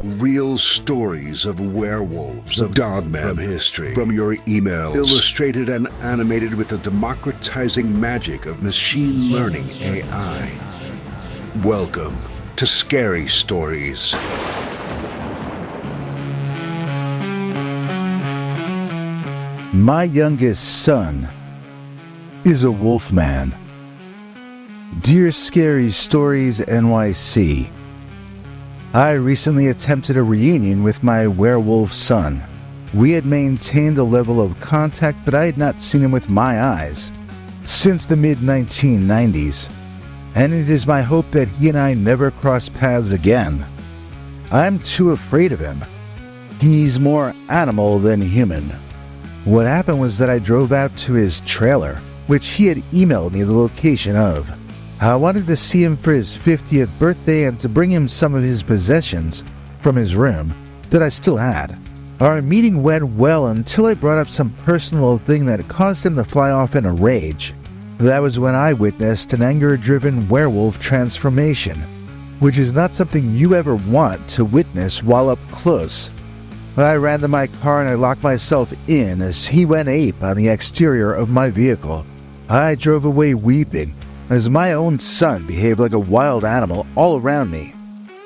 real stories of werewolves, of Dogman history, from your emails, illustrated and animated with the democratizing magic of machine learning AI. Welcome to Scary Stories. My youngest son is a Wolfman. Dear Scary Stories NYC, I recently attempted a reunion with my werewolf son. We had maintained a level of contact, but I had not seen him with my eyes since the mid-1990s, and it is my hope that he and I never cross paths again. I'm too afraid of him. He's more animal than human. What happened was that I drove out to his trailer, which he had emailed me the location of. I wanted to see him for his 50th birthday and to bring him some of his possessions from his room that I still had. Our meeting went well until I brought up some personal thing that caused him to fly off in a rage. That was when I witnessed an anger-driven werewolf transformation, which is not something you ever want to witness while up close. I ran to my car and I locked myself in as he went ape on the exterior of my vehicle. I drove away weeping as my own son behaved like a wild animal all around me.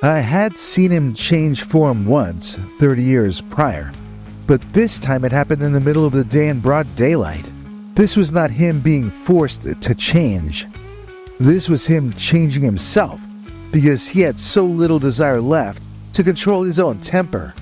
I had seen him change form once, 30 years prior, but this time it happened in the middle of the day in broad daylight. This was not him being forced to change. This was him changing himself because he had so little desire left to control his own temper.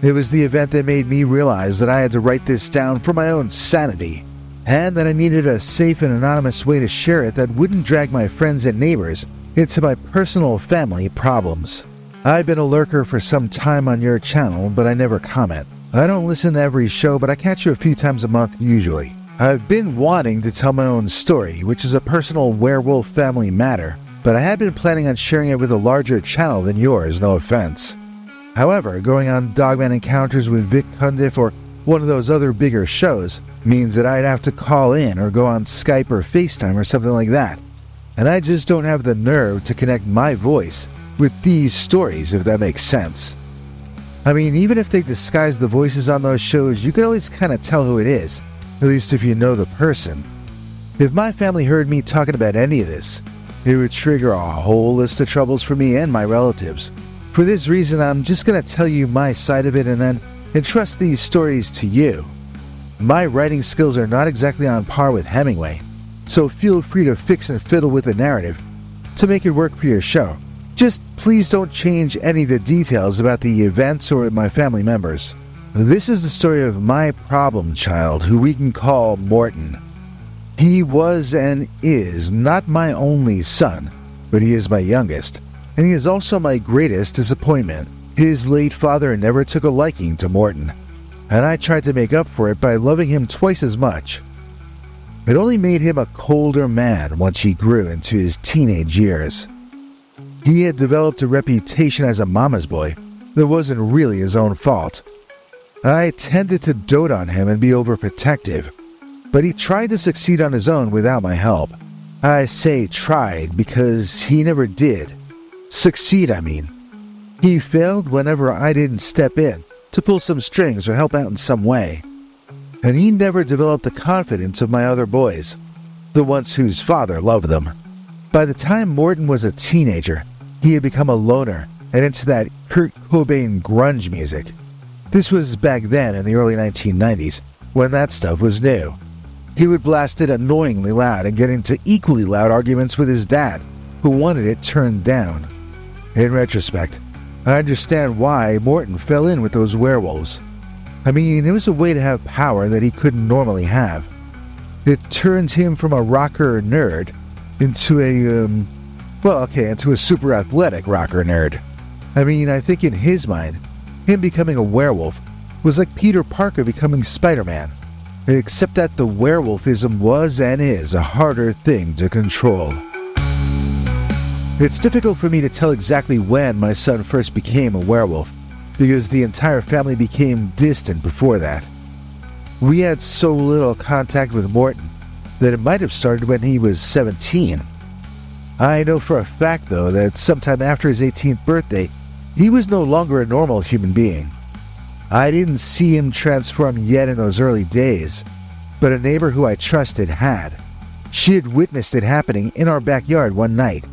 It was the event that made me realize that I had to write this down for my own sanity, and that I needed a safe and anonymous way to share it that wouldn't drag my friends and neighbors into my personal family problems. I've been a lurker for some time on your channel, but I never comment. I don't listen to every show, but I catch you a few times a month usually. I've been wanting to tell my own story, which is a personal werewolf family matter, but I had been planning on sharing it with a larger channel than yours, no offense. However, going on Dogman Encounters with Vic Cundiff or one of those other bigger shows means that I'd have to call in or go on Skype or FaceTime or something like that. And I just don't have the nerve to connect my voice with these stories, if that makes sense. I mean, even if they disguise the voices on those shows, you can always kind of tell who it is, at least if you know the person. If my family heard me talking about any of this, it would trigger a whole list of troubles for me and my relatives. For this reason, I'm just going to tell you my side of it and then entrust these stories to you. My writing skills are not exactly on par with Hemingway, so feel free to fix and fiddle with the narrative to make it work for your show. Just please don't change any of the details about the events or my family members. This is the story of my problem child, who we can call Morton. He was and is not my only son, but he is my youngest. And he is also my greatest disappointment. His late father never took a liking to Morton, and I tried to make up for it by loving him twice as much. It only made him a colder man once he grew into his teenage years. He had developed a reputation as a mama's boy that wasn't really his own fault. I tended to dote on him and be overprotective, but he tried to succeed on his own without my help. I say tried because he never did. Succeed, I mean. He failed whenever I didn't step in to pull some strings or help out in some way. And he never developed the confidence of my other boys, the ones whose father loved them. By the time Morton was a teenager, he had become a loner and into that Kurt Cobain grunge music. This was back then in the early 1990s, when that stuff was new. He would blast it annoyingly loud and get into equally loud arguments with his dad, who wanted it turned down. In retrospect, I understand why Morton fell in with those werewolves. I mean, it was a way to have power that he couldn't normally have. It turned him from a rocker nerd into into a super athletic rocker nerd. I mean, I think in his mind, him becoming a werewolf was like Peter Parker becoming Spider-Man, except that the werewolfism was and is a harder thing to control. It's difficult for me to tell exactly when my son first became a werewolf, because the entire family became distant before that. We had so little contact with Morton that it might have started when he was 17. I know for a fact, though, that sometime after his 18th birthday, He was no longer a normal human being. I didn't see him transform yet in those early days, but a neighbor who I trusted had. She had witnessed it happening in our backyard one night,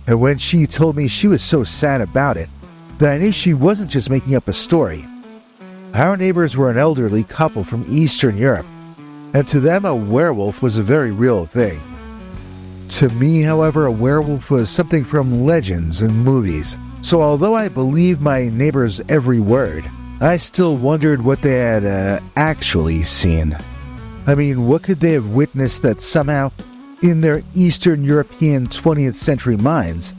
and when she told me she was so sad about it, that I knew she wasn't just making up a story. Our neighbors were an elderly couple from Eastern Europe, and to them a werewolf was a very real thing. To me, however, a werewolf was something from legends and movies, so although I believed my neighbors' every word, I still wondered what they had actually seen. I mean, what could they have witnessed that somehow, in their Eastern European 20th century minds,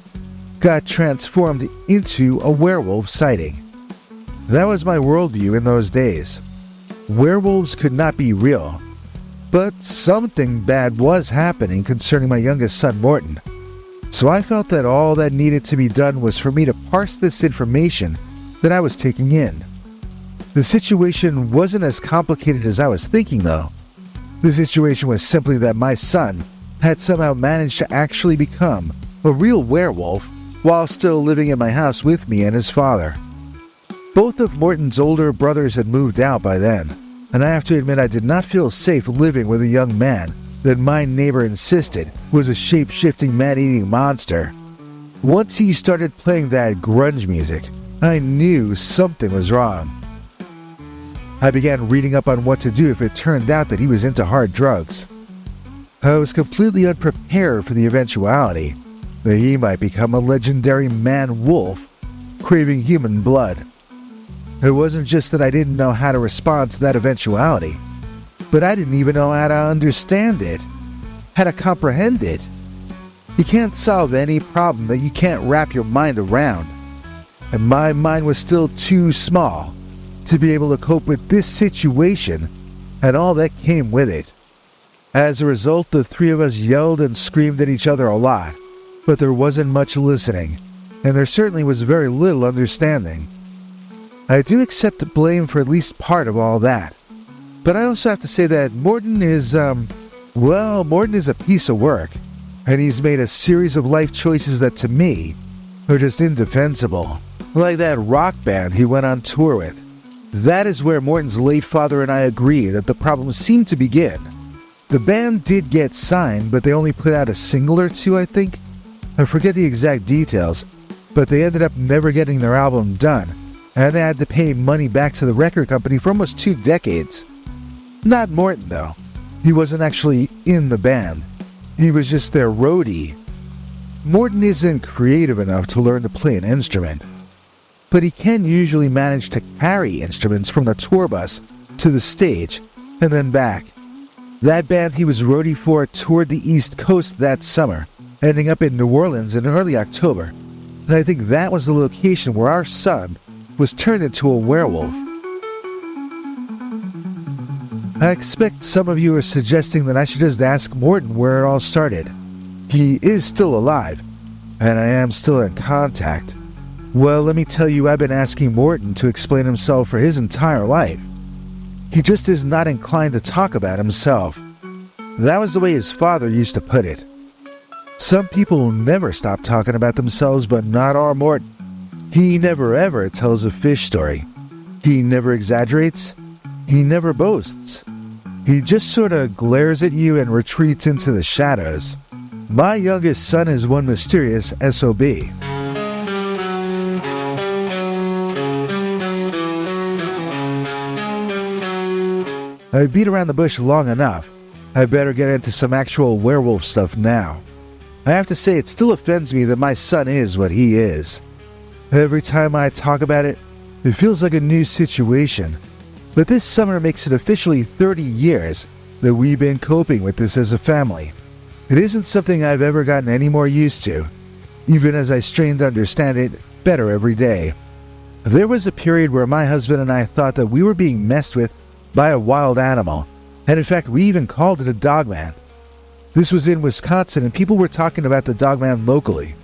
got transformed into a werewolf sighting? That was my worldview in those days. Werewolves could not be real, but something bad was happening concerning my youngest son Morton. So I felt that all that needed to be done was for me to parse this information that I was taking in. The situation wasn't as complicated as I was thinking, though. The situation was simply that my son had somehow managed to actually become a real werewolf while still living in my house with me and his father. Both of Morton's older brothers had moved out by then, and I have to admit I did not feel safe living with a young man that my neighbor insisted was a shape-shifting man-eating monster. Once he started playing that grunge music, I knew something was wrong. I began reading up on what to do if it turned out that he was into hard drugs. I was completely unprepared for the eventuality that he might become a legendary man-wolf craving human blood. It wasn't just that I didn't know how to respond to that eventuality, but I didn't even know how to understand it, how to comprehend it. You can't solve any problem that you can't wrap your mind around, and my mind was still too small to be able to cope with this situation and all that came with it. As a result, the three of us yelled and screamed at each other a lot, but there wasn't much listening, and there certainly was very little understanding. I do accept blame for at least part of all that, but I also have to say that Morton is a piece of work, and he's made a series of life choices that to me are just indefensible, like that rock band he went on tour with. That is where Morton's late father and I agree that the problem seemed to begin. The band did get signed, but they only put out a single or two, I think. I forget the exact details, but they ended up never getting their album done, and they had to pay money back to the record company for almost 2 decades. Not Morton, though. He wasn't actually in the band. He was just their roadie. Morton isn't creative enough to learn to play an instrument, but he can usually manage to carry instruments from the tour bus to the stage and then back. That band he was roadie for toured the East Coast that summer, ending up in New Orleans in early October, and I think that was the location where our son was turned into a werewolf. I expect some of you are suggesting that I should just ask Morton where it all started. He is still alive, and I am still in contact. Well, let me tell you, I've been asking Morton to explain himself for his entire life. He just is not inclined to talk about himself. That was the way his father used to put it. Some people never stop talking about themselves, but not our Morton. He never ever tells a fish story. He never exaggerates. He never boasts. He just sort of glares at you and retreats into the shadows. My youngest son is one mysterious SOB. I beat around the bush long enough. I better get into some actual werewolf stuff now. I have to say it still offends me that my son is what he is. Every time I talk about it, it feels like a new situation. But this summer makes it officially 30 years that we've been coping with this as a family. It isn't something I've ever gotten any more used to, even as I strain to understand it better every day. There was a period where my husband and I thought that we were being messed with by a wild animal, and in fact we even called it a Dogman. This was in Wisconsin, and people were talking about the Dogman locally.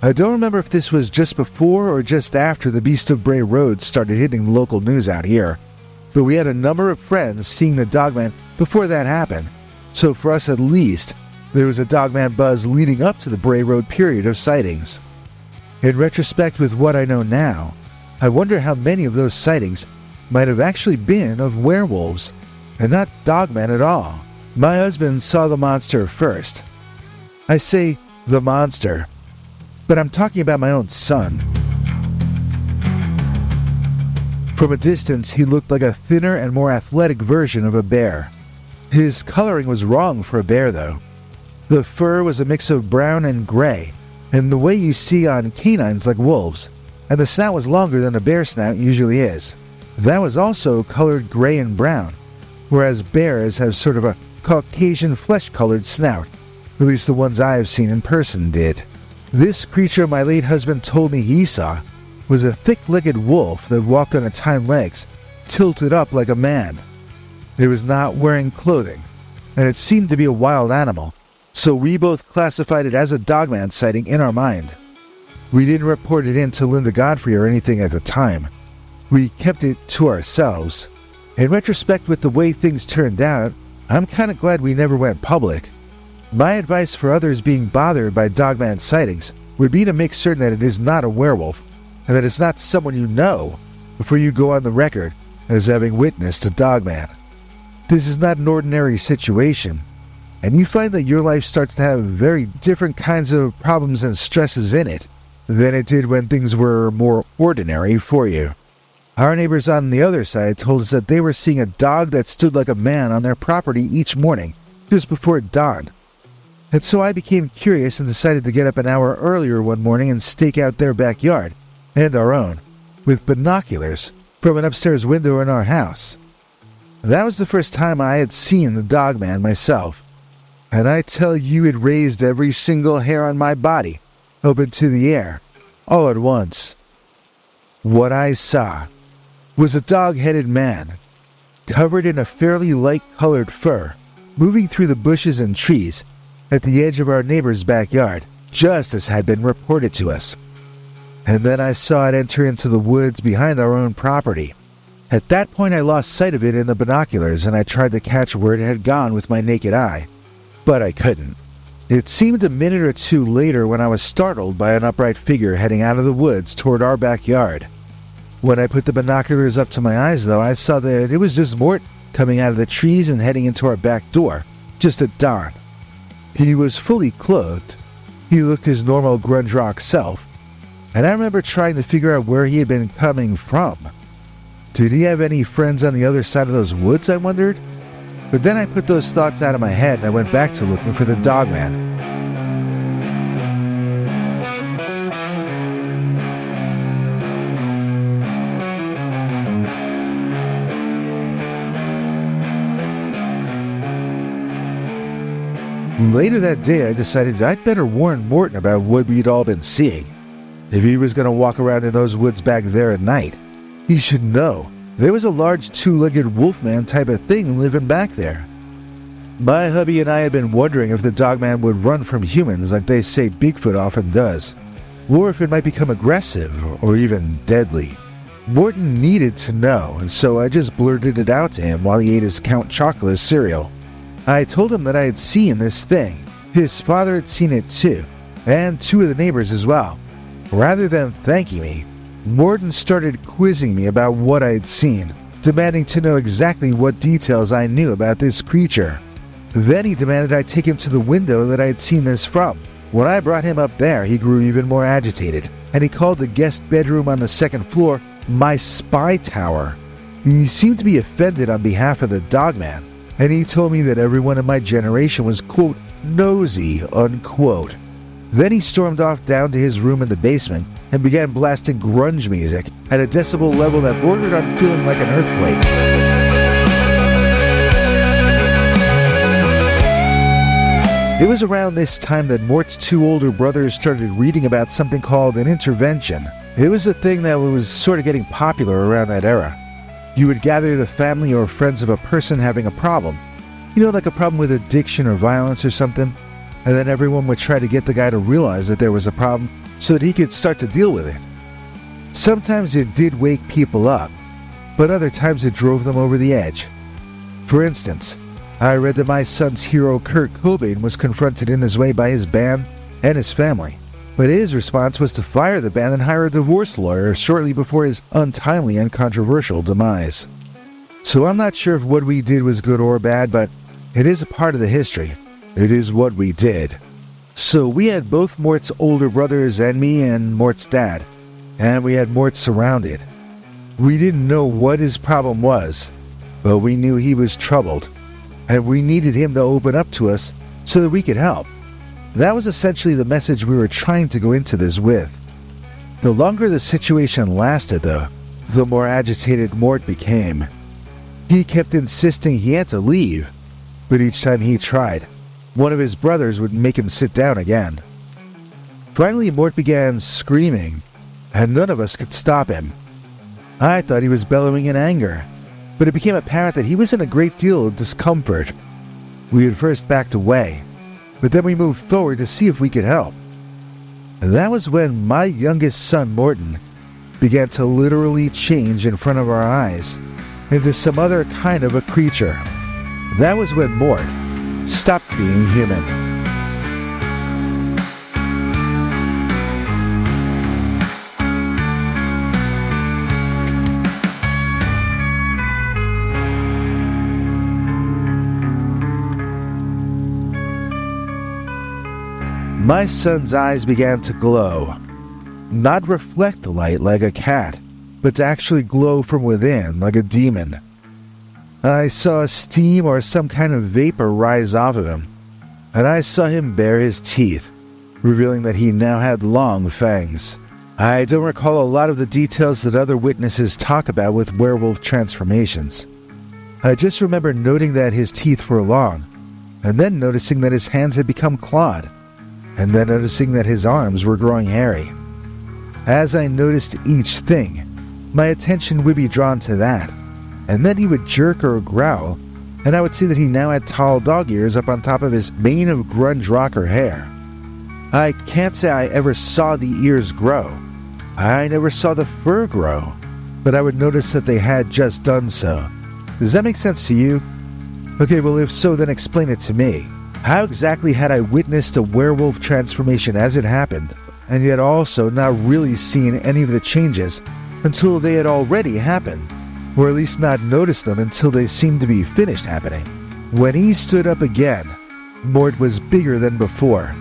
I don't remember if this was just before or just after the Beast of Bray Road started hitting local news out here, but we had a number of friends seeing the Dogman before that happened, so for us at least, there was a Dogman buzz leading up to the Bray Road period of sightings. In retrospect, with what I know now, I wonder how many of those sightings might have actually been of werewolves, and not Dogman at all. My husband saw the monster first. I say the monster, but I'm talking about my own son. From a distance, he looked like a thinner and more athletic version of a bear. His coloring was wrong for a bear, though. The fur was a mix of brown and gray, and the way you see on canines like wolves, and the snout was longer than a bear snout usually is. That was also colored gray and brown, whereas bears have sort of a Caucasian flesh-colored snout. At least the ones I have seen in person did. This creature my late husband told me he saw was a thick-legged wolf that walked on its hind legs, tilted up like a man. It was not wearing clothing, and it seemed to be a wild animal, so we both classified it as a Dogman sighting in our mind. We didn't report it in to Linda Godfrey or anything at the time. We kept it to ourselves. In retrospect, with the way things turned out, I'm kinda glad we never went public. My advice for others being bothered by Dogman sightings would be to make certain that it is not a werewolf, and that it's not someone you know, before you go on the record as having witnessed a Dogman. This is not an ordinary situation, and you find that your life starts to have very different kinds of problems and stresses in it than it did when things were more ordinary for you. Our neighbors on the other side told us that they were seeing a dog that stood like a man on their property each morning, just before it dawned. And so I became curious and decided to get up an hour earlier one morning and stake out their backyard, and our own, with binoculars from an upstairs window in our house. That was the first time I had seen the Dogman myself, and I tell you it raised every single hair on my body up into the air, all at once. What I saw was a dog-headed man, covered in a fairly light-colored fur, moving through the bushes and trees at the edge of our neighbor's backyard, just as had been reported to us. And then I saw it enter into the woods behind our own property. At that point I lost sight of it in the binoculars, and I tried to catch where it had gone with my naked eye, but I couldn't. It seemed a minute or two later when I was startled by an upright figure heading out of the woods toward our backyard. When I put the binoculars up to my eyes, though, I saw that it was just Morton coming out of the trees and heading into our back door, just at dawn. He was fully clothed. He looked his normal grunge rock self, and I remember trying to figure out where he had been coming from. Did he have any friends on the other side of those woods, I wondered? But then I put those thoughts out of my head and I went back to looking for the Dogman. Later that day, I decided I'd better warn Morton about what we'd all been seeing. If he was going to walk around in those woods back there at night, he should know there was a large two-legged wolfman type of thing living back there. My hubby and I had been wondering if the Dogman would run from humans like they say Bigfoot often does, or if it might become aggressive or even deadly. Morton needed to know, and so I just blurted it out to him while he ate his Count Chocula cereal. I told him that I had seen this thing. His father had seen it too, and two of the neighbors as well. Rather than thanking me, Morton started quizzing me about what I had seen, demanding to know exactly what details I knew about this creature. Then he demanded I take him to the window that I had seen this from. When I brought him up there, he grew even more agitated, and he called the guest bedroom on the second floor my spy tower. He seemed to be offended on behalf of the Dogman, and he told me that everyone in my generation was, quote, nosy, unquote. Then he stormed off down to his room in the basement and began blasting grunge music at a decibel level that bordered on feeling like an earthquake. It was around this time that Mort's two older brothers started reading about something called an intervention. It was a thing that was sort of getting popular around that era. You would gather the family or friends of a person having a problem. You know, like a problem with addiction or violence or something. And then everyone would try to get the guy to realize that there was a problem so that he could start to deal with it. Sometimes it did wake people up, but other times it drove them over the edge. For instance, I read that my son's hero Kurt Cobain was confronted in this way by his band and his family. But his response was to fire the band and hire a divorce lawyer shortly before his untimely and controversial demise. So I'm not sure if what we did was good or bad, but it is a part of the history. It is what we did. So we had both Mort's older brothers and me and Mort's dad, and we had Mort surrounded. We didn't know what his problem was, but we knew he was troubled, and we needed him to open up to us so that we could help. That was essentially the message we were trying to go into this with. The longer the situation lasted, though, the more agitated Mort became. He kept insisting he had to leave, but each time he tried, one of his brothers would make him sit down again. Finally, Mort began screaming, and none of us could stop him. I thought he was bellowing in anger, but it became apparent that he was in a great deal of discomfort. We had first backed away, but then we moved forward to see if we could help. And that was when my youngest son, Morton, began to literally change in front of our eyes into some other kind of a creature. That was when Mort stopped being human. My son's eyes began to glow, not reflect the light like a cat, but to actually glow from within like a demon. I saw steam or some kind of vapor rise off of him, and I saw him bare his teeth, revealing that he now had long fangs. I don't recall a lot of the details that other witnesses talk about with werewolf transformations. I just remember noting that his teeth were long, and then noticing that his hands had become clawed, and then noticing that his arms were growing hairy. As I noticed each thing, my attention would be drawn to that, and then he would jerk or growl, and I would see that he now had tall dog ears up on top of his mane of grunge rocker hair. I can't say I ever saw the ears grow. I never saw the fur grow, but I would notice that they had just done so. Does that make sense to you? Okay, well if so, then explain it to me. How exactly had I witnessed a werewolf transformation as it happened, and yet also not really seen any of the changes until they had already happened, or at least not noticed them until they seemed to be finished happening? When he stood up again, Mort was bigger than before,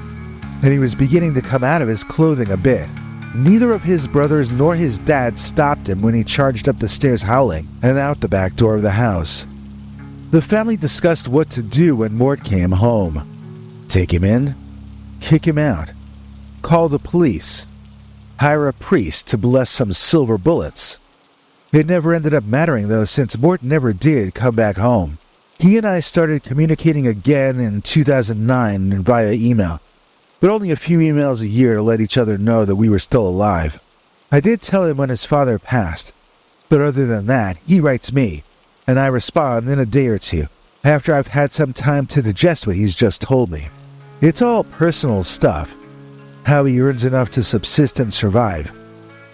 and he was beginning to come out of his clothing a bit. Neither of his brothers nor his dad stopped him when he charged up the stairs howling and out the back door of the house. The family discussed what to do when Mort came home. Take him in, kick him out, call the police, hire a priest to bless some silver bullets. It never ended up mattering though, since Mort never did come back home. He and I started communicating again in 2009 via email, but only a few emails a year to let each other know that we were still alive. I did tell him when his father passed, but other than that, he writes me, and I respond in a day or two, after I've had some time to digest what he's just told me. It's all personal stuff. How he earns enough to subsist and survive.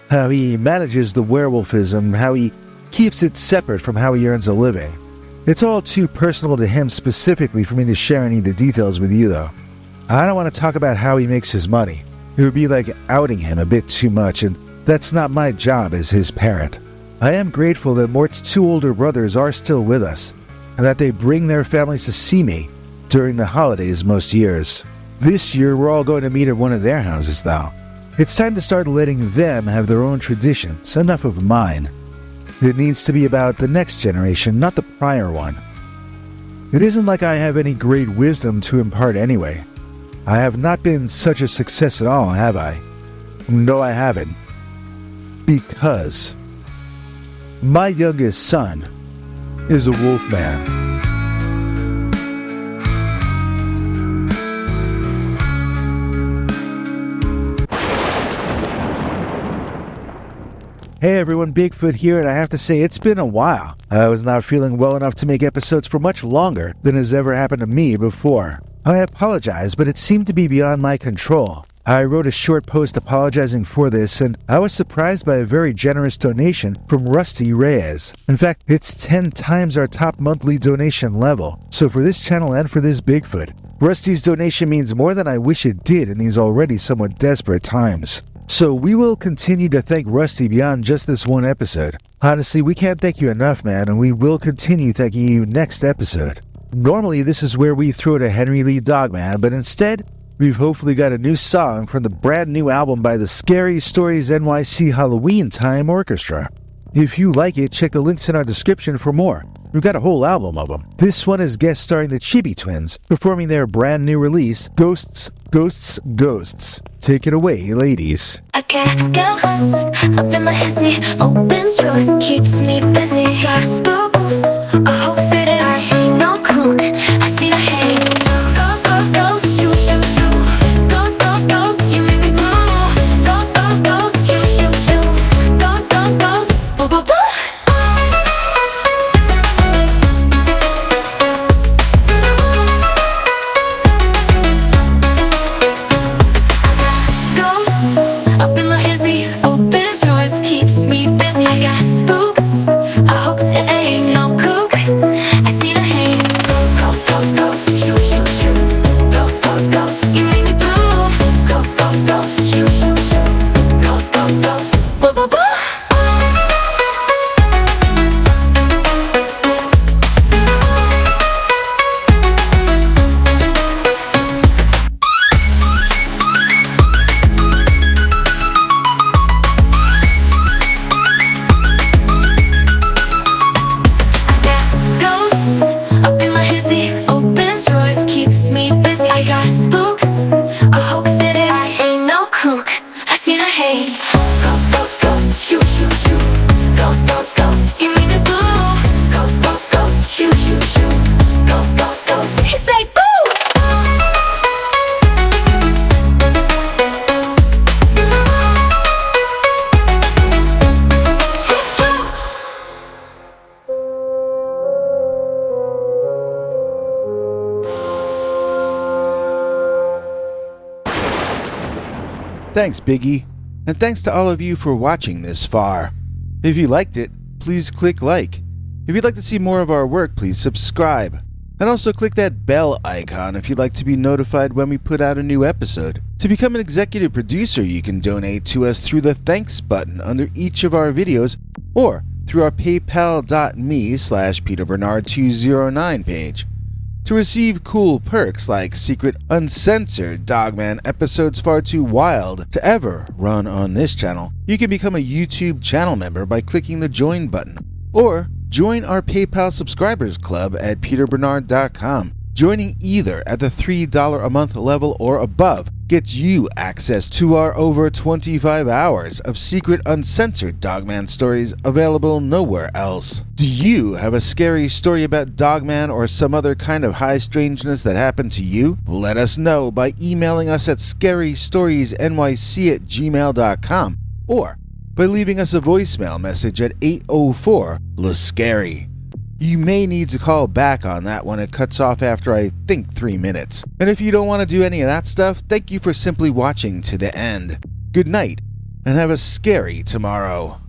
How he manages the werewolfism, how he keeps it separate from how he earns a living. It's all too personal to him specifically for me to share any of the details with you though. I don't want to talk about how he makes his money. It would be like outing him a bit too much, and that's not my job as his parent. I am grateful that Mort's two older brothers are still with us, and that they bring their families to see me during the holidays most years. This year we're all going to meet at one of their houses though. It's time to start letting them have their own traditions, enough of mine. It needs to be about the next generation, not the prior one. It isn't like I have any great wisdom to impart anyway. I have not been such a success at all, have I? No, I haven't. Because my youngest son is a Wolfman. Hey everyone, Bigfoot here, and I have to say it's been a while. I was not feeling well enough to make episodes for much longer than has ever happened to me before. I apologize, but it seemed to be beyond my control. I wrote a short post apologizing for this, and I was surprised by a very generous donation from Rusty Reyes. In fact, it's 10 times our top monthly donation level. So for this channel and for this Bigfoot, Rusty's donation means more than I wish it did in these already somewhat desperate times. So we will continue to thank Rusty beyond just this one episode. Honestly, we can't thank you enough, man, and we will continue thanking you next episode. Normally, this is where we throw to Henry Lee Dogman, but instead, we've hopefully got a new song from the brand new album by the Scary Stories NYC Halloweentime Orchestra. If you like it, check the links in our description for more. We've got a whole album of them. This one is guest starring the Chibi Twins, performing their brand new release, Ghosts, Ghosts, Ghosts. Take it away, ladies. I catch ghosts up in my hissy. Open source keeps me busy. Got spooks, a whole city. I ain't no kook, I see the hate. Ghosts, ghosts, ghosts, shoo, shoo, shoo. Ghosts, ghosts, ghosts, you make me blue. Ghosts, ghosts, ghosts, shoo, shoo, shoo. Ghosts, ghosts, ghosts, boo, boo, boo. Thanks, Biggie, and thanks to all of you for watching this far. If you liked it, please click like. If you'd like to see more of our work, please subscribe. And also click that bell icon if you'd like to be notified when we put out a new episode. To become an executive producer, you can donate to us through the thanks button under each of our videos or through our paypal.me/PeterBernard209 page. To receive cool perks like secret uncensored Dogman episodes far too wild to ever run on this channel, you can become a YouTube channel member by clicking the join button, or join our PayPal subscribers club at peterbernard.com. Joining either at the $3 a month level or above gets you access to our over 25 hours of secret uncensored Dogman stories available nowhere else. Do you have a scary story about Dogman or some other kind of high strangeness that happened to you? Let us know by emailing us at scarystoriesnyc@gmail.com or by leaving us a voicemail message at 804-LA-SCARY. You may need to call back on that when it cuts off after I think 3 minutes. And if you don't want to do any of that stuff, thank you for simply watching to the end. Good night, and have a scary tomorrow.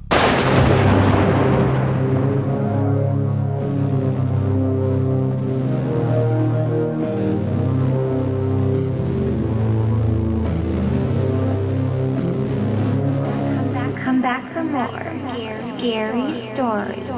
Come back for more scary stories.